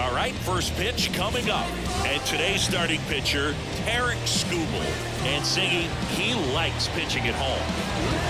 All right, first pitch coming up. And today's starting pitcher, Tarik Skubal. And Siggy, he likes pitching at home.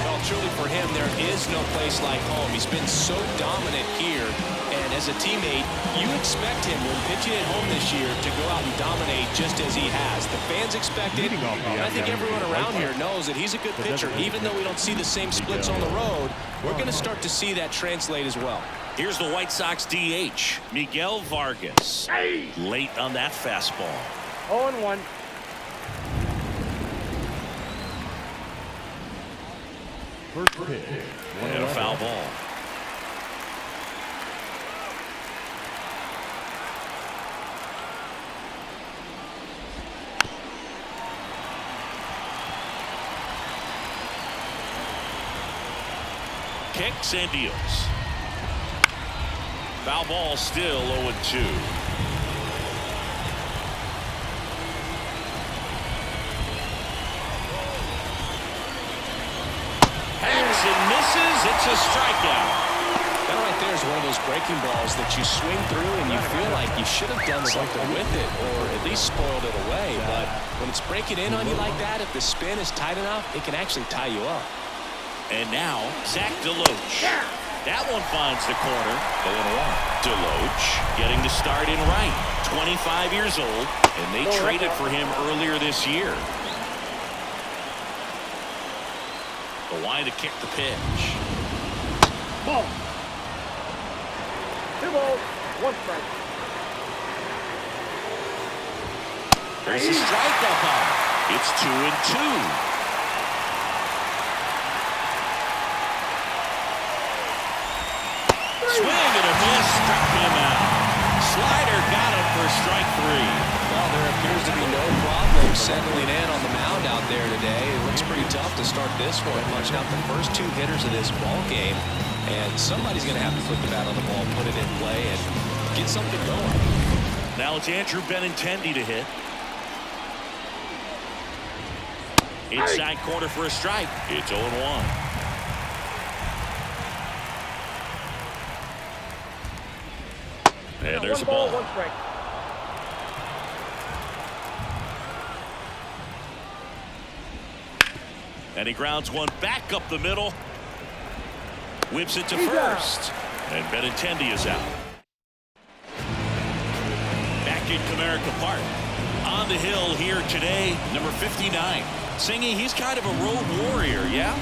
Well, truly for him, there is no place like home. He's been so dominant here. And as a teammate, you expect him when pitching at home this year to go out and dominate just as he has. The fans expect it. And I think everyone around here knows that he's a good pitcher. Even though we don't see the same splits on the road, we're going to start to see that translate as well. Here's the White Sox DH, Miguel Vargas. Late on that fastball. 0-1. First pitch. And a foul ball. Kicks and deals. Foul ball, still 0-2. Hangs and misses. It's a strikeout. That right there is one of those breaking balls that you swing through and you feel like you should have done something with it or at least spoiled it away. But when it's breaking in on you like that, if the spin is tight enough, it can actually tie you up. And now, Zach DeLoach. That one finds the corner. 0-1. DeLoach getting the start in right. 25 years old, and they traded for him earlier this year. The line to kick the pitch. Ball. 2 balls, 1 strike. There's a strike up high. It's 2-2. Swing and a miss, struck him out. Slider got him for strike 3. Well, there appears to be no problem settling in on the mound out there today. It looks pretty tough to start this one, punching out the first 2 hitters of this ball game. And somebody's going to have to put the bat on the ball, put it in play, and get something going. Now it's Andrew Benintendi to hit. Inside corner for a strike. It's 0-1. And there's a ball. 1 strike. And he grounds one back up the middle. Whips it to first. And Benintendi is out. Back in Comerica Park. On the hill here today, number 59. Singy, he's kind of a road warrior, yeah?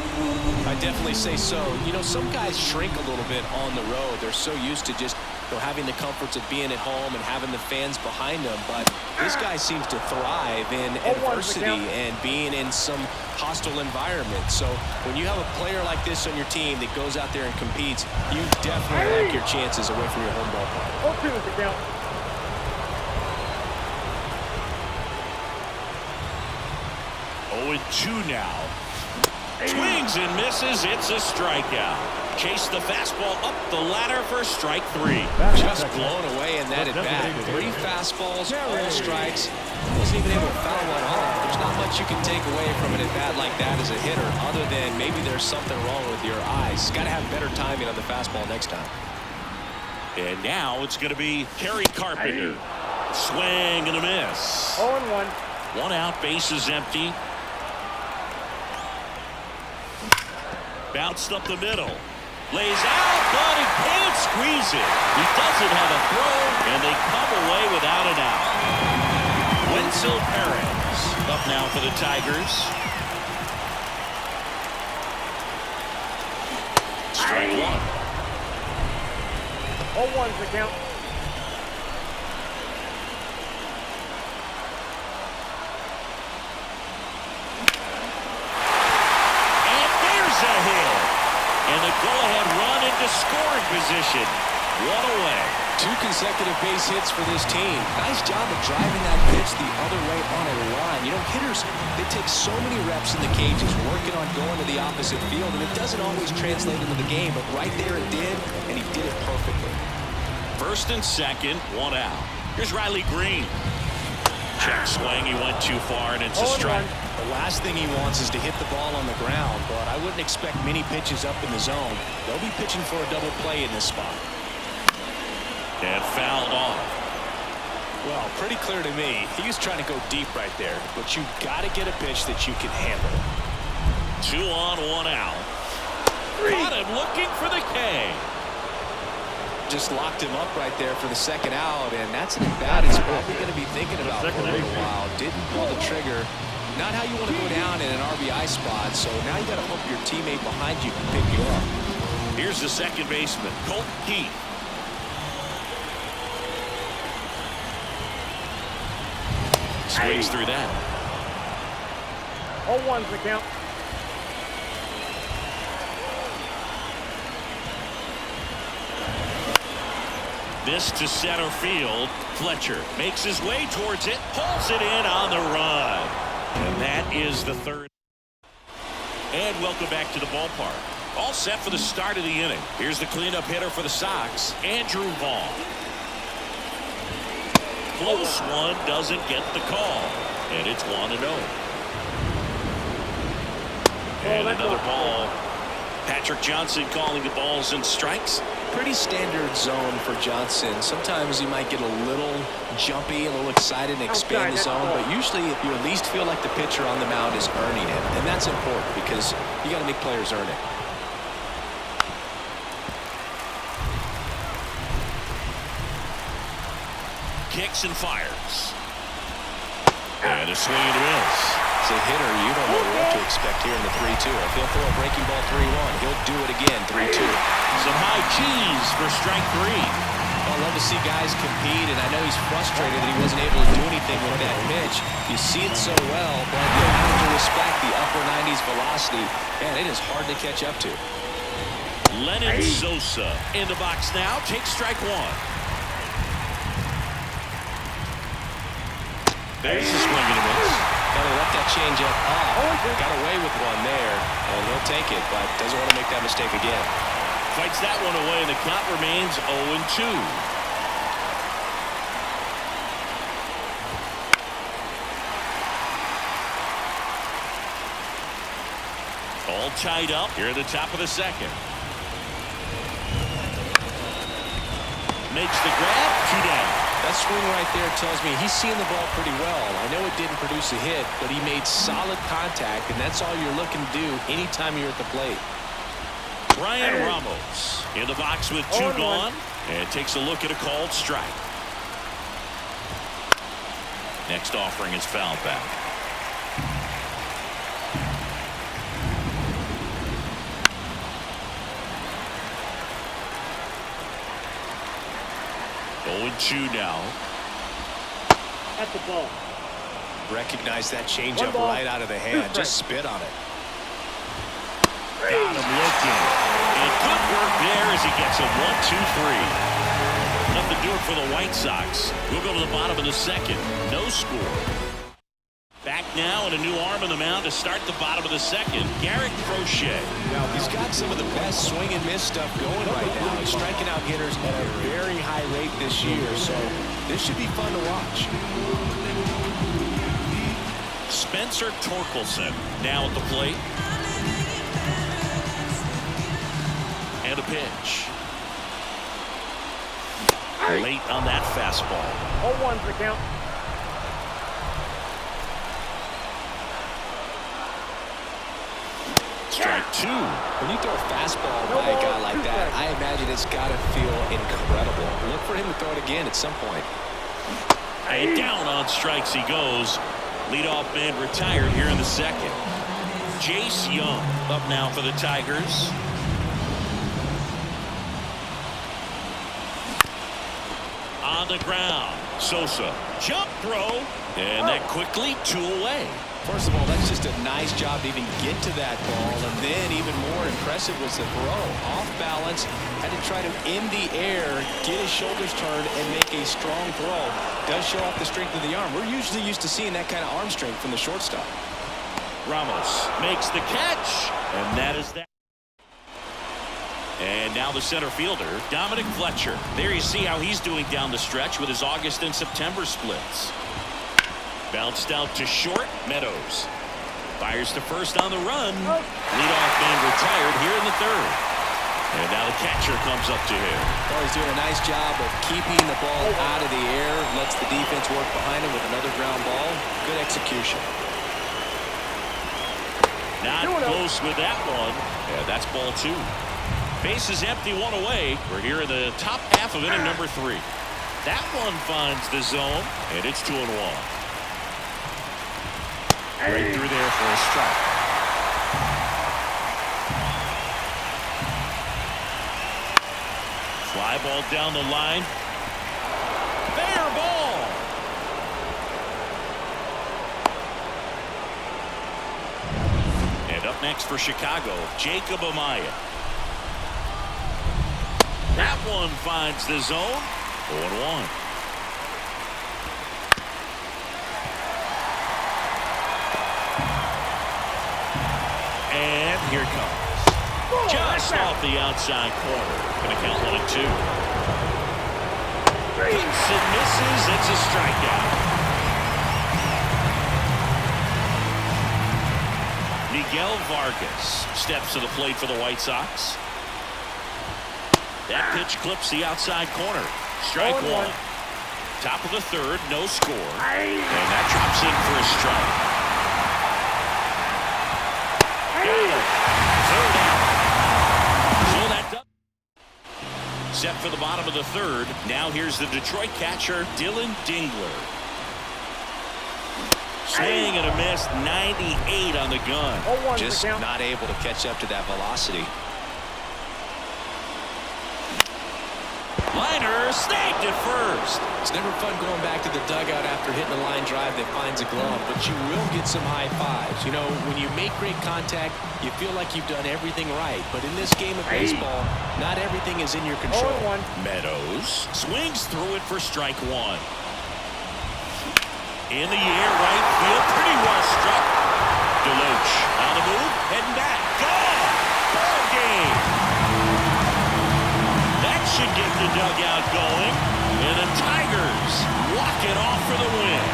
I definitely say so. You know, some guys shrink a little bit on the road. They're so used to just having the comforts of being at home and having the fans behind them. But this guy seems to thrive in adversity and being in some hostile environment. So when you have a player like this on your team that goes out there and competes, you definitely like your chances away from your home ballpark. 0-2 is the count. 0-2 now. Swings and misses. It's a strikeout. Chase the fastball up the ladder for strike 3. Just blown away in that at bat. 3 fastballs, all strikes. Wasn't even able to foul one off. There's not much you can take away from an at bat like that as a hitter, other than maybe there's something wrong with your eyes. Got to have better timing on the fastball next time. And now it's going to be Kerry Carpenter. Swing and a miss. 0-1. 1 out, base is empty. Bounced up the middle. Lays out, but he can't squeeze it. He doesn't have a throw, and they come away without an out. Wenzel Perez up now for the Tigers. Strike 1. 0-1's the count. And the go-ahead run into scoring position. 1 away. 2 consecutive base hits for this team. Nice job of driving that pitch the other way on a line. You know, hitters, they take so many reps in the cages, working on going to the opposite field, and it doesn't always translate into the game, but right there it did, and he did it perfectly. First and second, 1 out. Here's Riley Green. Check swing, he went too far, and it's a strike. The last thing he wants is to hit the ball on the ground, but I wouldn't expect many pitches up in the zone. They'll be pitching for a double play in this spot. And fouled off. Well, pretty clear to me. He was trying to go deep right there, but you got to get a pitch that you can handle. 2 on, 1 out. Caught him looking for the K. Just locked him up right there for the second out, and that's an at-bat he's probably going to be thinking about for a little while. Didn't pull the trigger. Not how you want to go down in an RBI spot, so now you got to hope your teammate behind you can pick you up. Here's the second baseman, Colt Keith. Squeeze through that. 0-1's the count. This to center field. Fletcher makes his way towards it, pulls it in on the run. And that is the third. And welcome back to the ballpark. All set for the start of the inning. Here's the cleanup hitter for the Sox, Andrew Vaughn. Close one, doesn't get the call. And it's 1-0. And another ball. Patrick Johnson calling the balls and strikes. Pretty standard zone for Johnson. Sometimes you might get a little jumpy, a little excited and expand the zone, but usually you at least feel like the pitcher on the mound is earning it. And that's important because you got to make players earn it. Kicks and fires. And a swing and a miss. As a hitter, you don't know what to expect here in the 3-2. If he'll throw a breaking ball 3-1, he'll do it again 3-2. Some high cheese for strike 3. I love to see guys compete, and I know he's frustrated that he wasn't able to do anything with that pitch. You see it so well, but you have to respect the upper 90s velocity, and it is hard to catch up to. Lennon Sosa in the box now. Takes strike 1. There's a swing and a miss. Got to let that change up. Got away with one there, and he'll take it, but doesn't want to make that mistake again. Fights that one away, and the count remains 0-2. All tied up here at the top of the second. Makes the grab, 2 down. That swing right there tells me he's seeing the ball pretty well. I know it didn't produce a hit, but he made solid contact, and that's all you're looking to do anytime you're at the plate. Brian Ramos in the box with 2 gone, and takes a look at a called strike. Next offering is fouled back. Going 2 now. At the ball. Recognize that changeup right out of the hand. Just spit on it. Got him looking. And good work there as he gets a 1-2-3. Nothing doing for the White Sox. We'll go to the bottom of the second. No score. Back now and a new arm on the mound to start the bottom of the second. Garrett Crochet. Now, he's got some of the best swing and miss stuff going right now. He's striking out hitters at a very high rate this year, so this should be fun to watch. Spencer Torkelson now at the plate. And a pitch. Late on that fastball. 0-1's the count. Strike 2. When you throw a fastball by a guy like that, I imagine it's got to feel incredible. Look for him to throw it again at some point. And down on strikes he goes. Leadoff man retired here in the second. Jace Young up now for the Tigers. On the ground. Sosa. Jump throw. And that quickly 2 away. First of all, that's just a nice job to even get to that ball, and then even more impressive was the throw. Off balance, had to try to in the air, get his shoulders turned, and make a strong throw. Does show off the strength of the arm. We're usually used to seeing that kind of arm strength from the shortstop. Ramos makes the catch, and that is that. And now the center fielder, Dominic Fletcher. There you see how he's doing down the stretch with his August and September splits. Bounced out to short. Meadows fires to first on the run. Leadoff man retired here in the third. And now the catcher comes up to him. Well, he's doing a nice job of keeping the ball out of the air. Lets the defense work behind him with another ground ball. Good execution. Not close with that one. Yeah, that's ball 2. Base is empty, 1 away. We're here in the top half of inning number 3. That one finds the zone, and it's 2-1. Right through there for a strike. Fly ball down the line. Fair ball. And up next for Chicago, Jacob Amaya. That one finds the zone. 0-1. And here it comes. Just off the outside corner. Going to count 1-2. Hits and misses. It's a strikeout. Miguel Vargas steps to the plate for the White Sox. That pitch clips the outside corner. Strike 1. Top of the 3rd, no score. And that drops in for a strike. Got it. 3rd out. So that does. Set for the bottom of the 3rd. Now here's the Detroit catcher, Dylan Dingler. Swing and a miss, 98 on the gun. Just not able to catch up to that velocity. Liner snagged at first. It's never fun going back to the dugout after hitting a line drive that finds a glove, but you will get some high fives. You know, when you make great contact, you feel like you've done everything right. But in this game of baseball, not everything is in your control. Meadows swings through it for strike 1. In the air, right field, pretty well struck. Deloach on the move, heading back. Gone! Ball game! That should get the dugout going. And the Tigers walk it off for the win.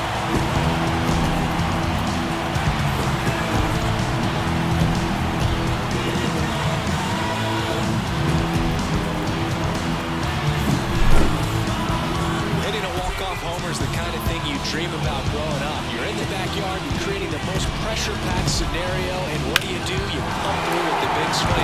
Hitting a walk-off homer is the kind of thing you dream about growing up. You're in the backyard, you're creating the most pressure-packed scenario, and what do? You pump through with the big swing.